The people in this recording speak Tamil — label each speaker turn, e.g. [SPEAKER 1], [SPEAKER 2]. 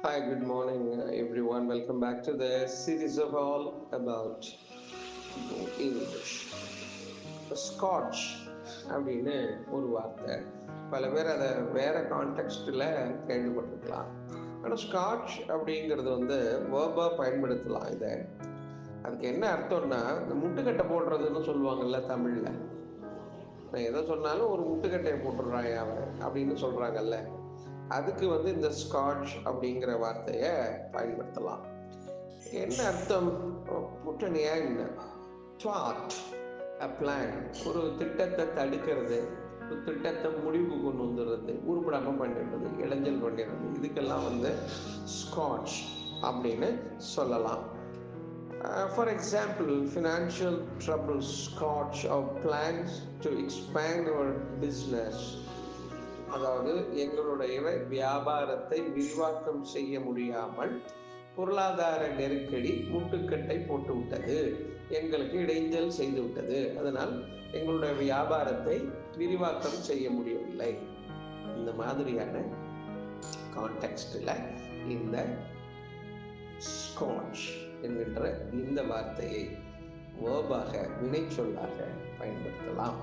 [SPEAKER 1] Hi, good morning, everyone. Welcome back to the series of all about English. Scotch அப்படின்னு ஒரு வார்த்தை. பல பேர் அதை வேற கான்டெக்ஸ்டில் கேள்விப்பட்டிருக்கலாம். ஆனால் ஸ்காட்ச் அப்படிங்கிறது வேர்பாக பயன்படுத்தலாம் இதை. அதுக்கு என்ன அர்த்தம்னா, இந்த முட்டுக்கட்டை போடுறதுன்னு சொல்லுவாங்கல்ல தமிழில். நான் எதை சொன்னாலும் ஒரு முட்டுக்கட்டையை போட்டுடுறான் அவன் அப்படின்னு சொல்கிறாங்கல்ல. அதுக்கு இந்த ஸ்காட்ச் அப்படிங்கிற வார்த்தையை பயன்படுத்தலாம். என்ன அர்த்தம்? Put an end, thwart a plan, ஒரு திட்டத்தை தடுக்கிறது, ஒரு திட்டத்தை முடிவுக்கு கொண்டு வந்துடுறது, உருப்படாமல் பண்ணிடுறது, இடைஞ்சல் பண்ணிடுறது, இதுக்கெல்லாம் ஸ்காட்ச் அப்படின்னு சொல்லலாம். For example, financial troubles scotch our plans to expand our business. அதாவது எங்களுடைய வியாபாரத்தை விரிவாக்கம் செய்ய முடியாமல் பொருளாதார நெருக்கடி முட்டுக்கட்டை போட்டு விட்டது, எங்களுக்கு இடைஞ்சல் செய்து விட்டது. அதனால் எங்களுடைய வியாபாரத்தை விரிவாக்கம் செய்ய முடியவில்லை. இந்த மாதிரியான கான்டெக்ஸ்டில் இந்த ஸ்காட்ச் என்கின்ற இந்த வார்த்தையை வேர்பாக வினைச்சொல்லாக பயன்படுத்தலாம்.